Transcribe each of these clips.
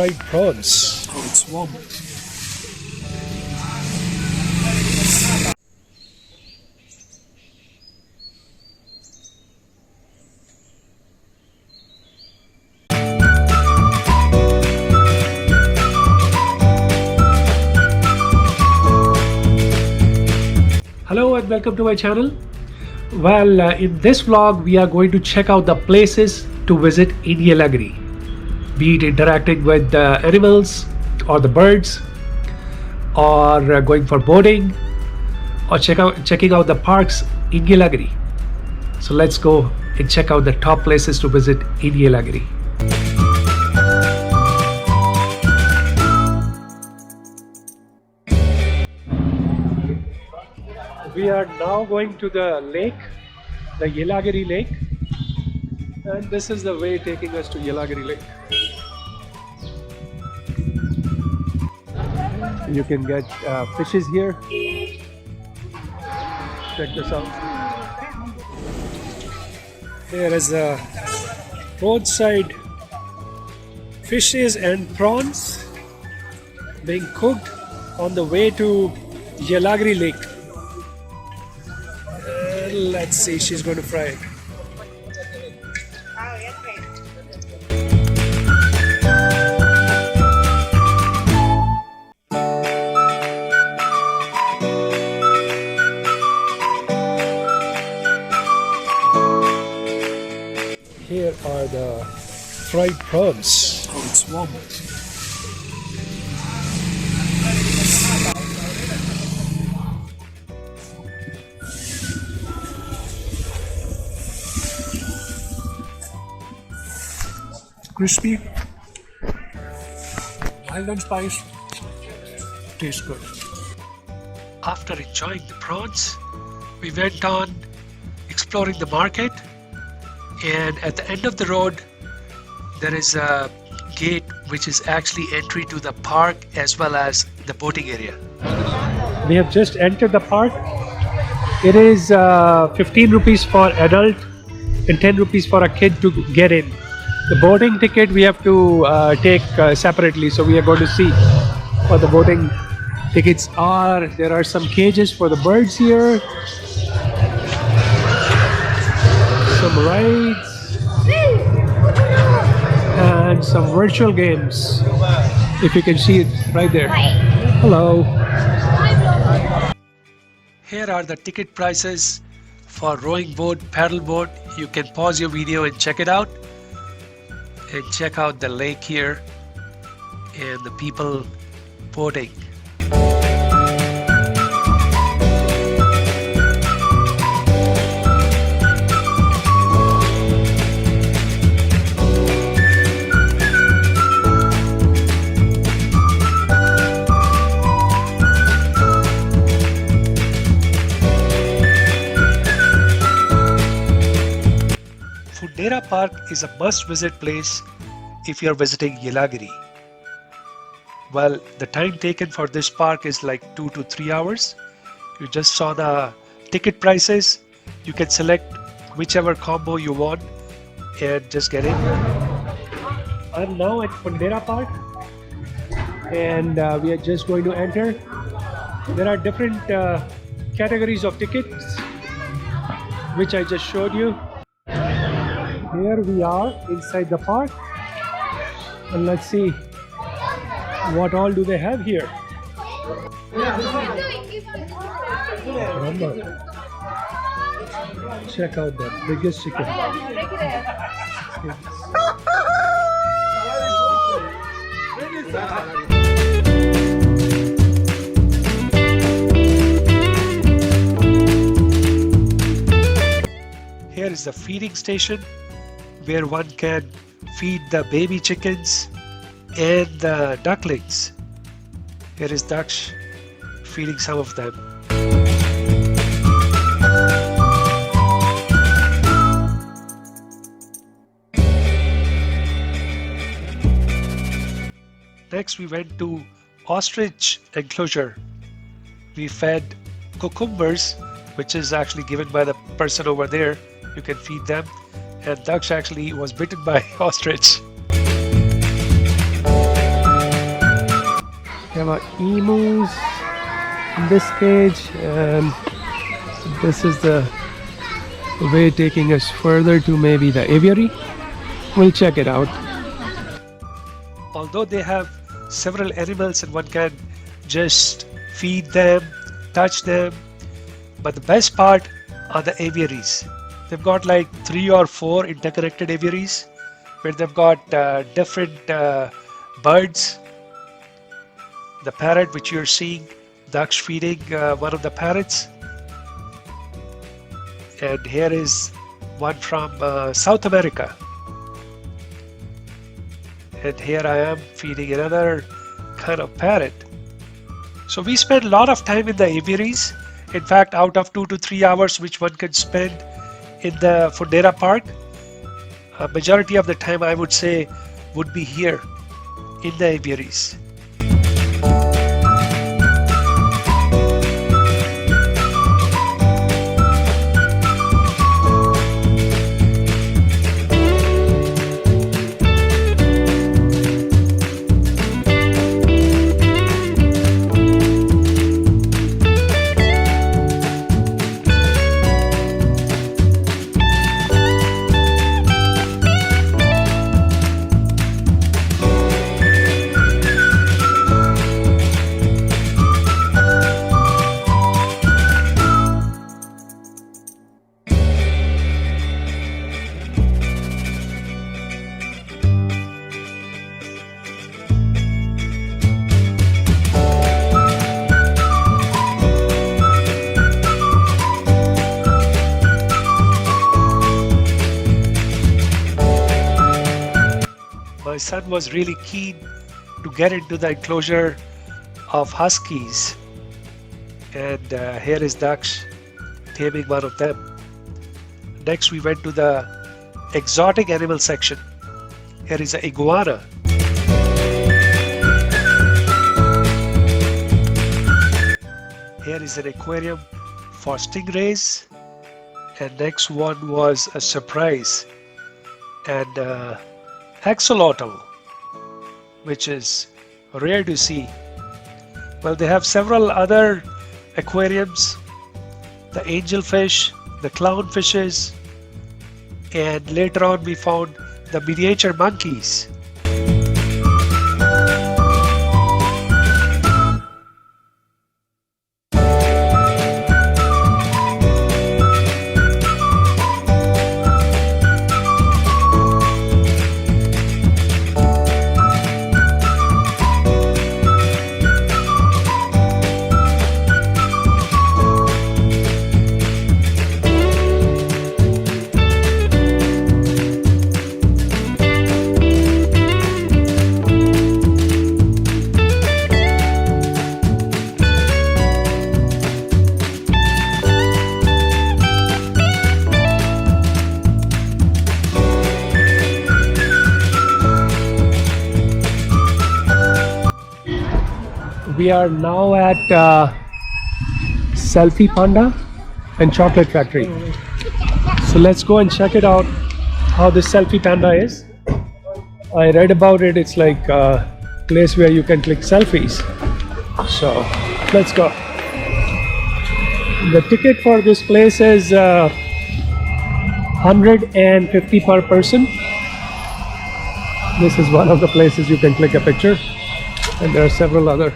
fried prawns. Oh, it's warm. Hello and welcome to my channel. Well, in this vlog we are going to check out the places to visit in Yelagiri, be it interacting with the animals or the birds, or going for boating, or checking out the parks in Yelagiri. So let's go and check out the top places to visit in Yelagiri. We are now going to the lake, the Yelagiri Lake, and this is the way taking us to Yelagiri Lake. You can get fishes here. Check this out. There is a roadside fishes and prawns being cooked on the way to Yelagiri Lake. Let's see, she's going to fry it. Here are the fried prawns. Oh, it's warm. Crispy, mild and spice, tastes good. After enjoying the prawns, we went on exploring the market, and at the end of the road there is a gate which is actually entry to the park as well as the boating area. We have just entered the park. It is 15 rupees for adult and 10 rupees for a kid to get in. The boating ticket we have to take separately, so we are going to see what the boating tickets are. There are some cages for the birds here, some rides, and some virtual games. If you can see it right there. Hello. Here are the ticket prices for rowing boat, paddle boat. You can pause your video and check it out. And check out the lake here and the people boating. Fundera Park is a must-visit place if you are visiting Yelagiri. Well, the time taken for this park is like 2 to 3 hours. You just saw the ticket prices. You can select whichever combo you want and just get in. I'm now at Fundera Park, and we are just going to enter. There are different categories of tickets which I just showed you. Here we are inside the park, and let's see what all do they have here. Check out the biggest chicken. Here is the feeding station where one can feed the baby chickens and the ducklings. Here is Daksh feeding some of them. Next we went to ostrich enclosure. We fed cucumbers, which is actually given by the person over there. You can feed them. And Daksh actually was bitten by ostrich. We have emus in this cage, and this is the way taking us further to maybe the aviary. We'll check it out. Although they have several animals and one can just feed them, touch them, but the best part are the aviaries. They've got like 3 or 4 interconnected aviaries where they've got different birds. The parrot which you're seeing, ducks feeding one of the parrots. And here is one from South America. And here I am feeding another kind of parrot. So we spend a lot of time in the aviaries. In fact, out of 2 to 3 hours which one can spend in the Fundera Park, a majority of the time I would say would be here in the aviaries. My son was really keen to get into the enclosure of huskies, and here is Daksh taming one of them. Next we went to the exotic animal section. Here is an iguana. Here is an aquarium for stingrays, and next one was a surprise, and axolotl, which is rare to see. Well, they have several other aquariums, the angelfish, the clownfishes, and later on we found the miniature monkeys. We are now at Selfie Panda and Chocolate Factory. So let's go and check it out how this Selfie Panda is. I read about it. It's like a place where you can click selfies. So let's go. The ticket for this place is 150 per person. This is one of the places you can click a picture, and there are several other.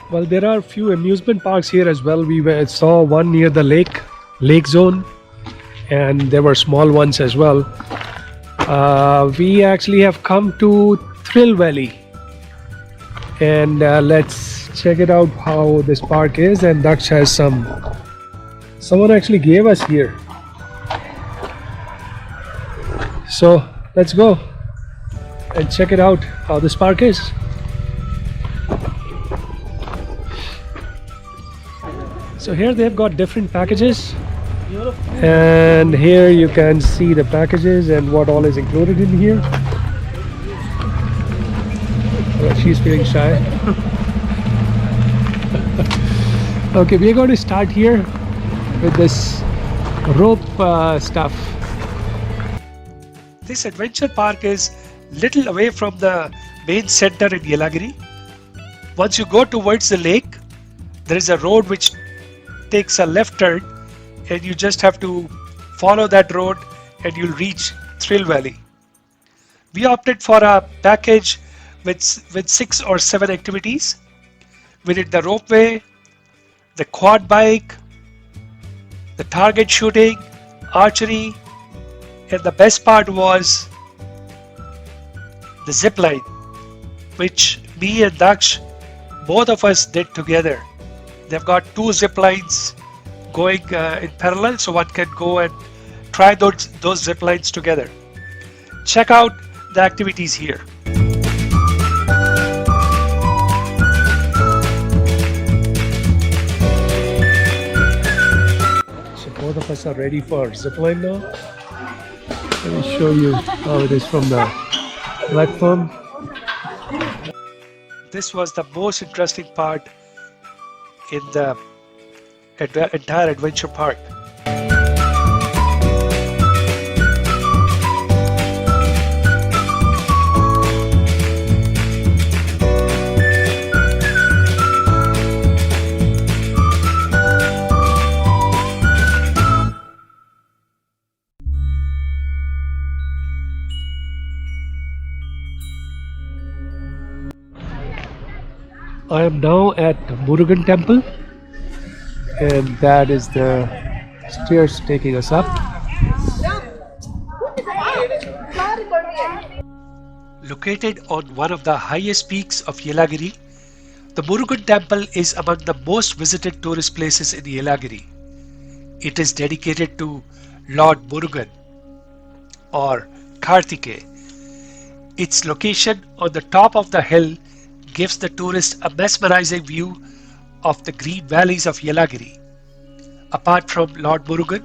Well, there are a few amusement parks here as well. We saw one near the lake zone, and there were small ones as well. We actually have come to Thrill Valley, and let's check it out how this park is. And Daksh has someone actually gave us here, so let's go and check it out how this park is. So here they've got different packages, and here you can see the packages and what all is included in here. she's feeling shy. Okay, we're going to start here with this rope stuff. This adventure park is little away from the main center in Yelagiri. Once you go towards the lake, there is a road which takes a left turn, and you just have to follow that road and you'll reach Thrill Valley. We opted for a package with 6 or 7 activities. We did the ropeway, the quad bike, the target shooting, archery, and the best part was the zip line, which me and Daksh, both of us did together. They've got 2 zip lines going in parallel, so one can go and try those zip lines together. Check out the activities here. So both of us are ready for zipline now. Let me show you how it is from the platform. This was the most interesting part in the entire adventure park. I am now at Murugan Temple, and that is the stairs taking us up. Located on one of the highest peaks of Yelagiri, the Murugan Temple is among the most visited tourist places in Yelagiri. It is dedicated to Lord Murugan or Karthike. Its location on the top of the hill gives the tourist a mesmerizing view of the green valleys of Yelagiri. Apart from Lord Murugan,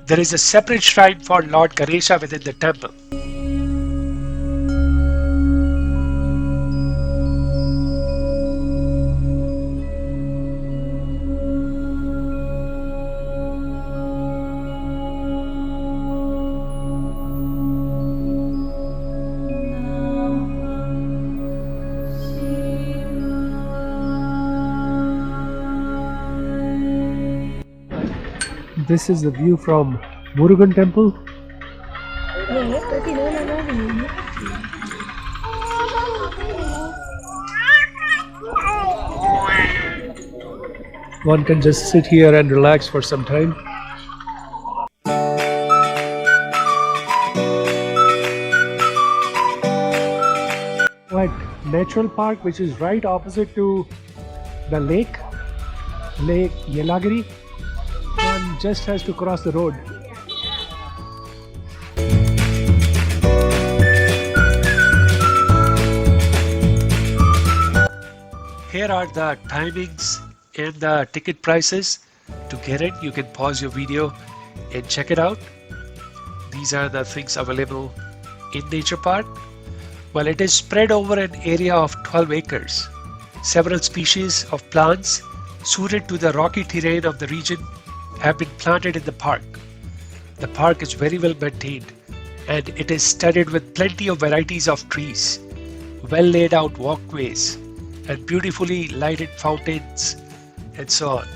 there is a separate shrine for Lord Ganesha within the temple. This is the view from Murugan Temple. One can just sit here and relax for some time. At Natural Park, which is right opposite to the Lake Yelagiri, one just has to cross the road. Here are the timings and the ticket prices. To get it, you can pause your video and check it out. These are the things available in Nature Park. Well, it is spread over an area of 12 acres. Several species of plants suited to the rocky terrain of the region have been planted in the park. The park is very well maintained and it is studded with plenty of varieties of trees, well laid out walkways, and beautifully lighted fountains, and so on.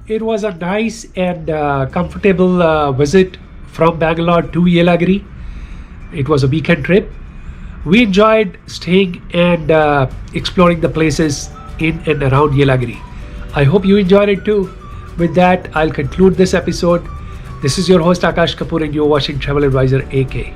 It was a nice and comfortable visit from Bangalore to Yelagiri. It was a weekend trip. We enjoyed staying and exploring the places in and around Yelagiri. I hope you enjoyed it too. With that, I'll conclude this episode. This is your host Akash Kapoor and you're watching Travel Advisor AK.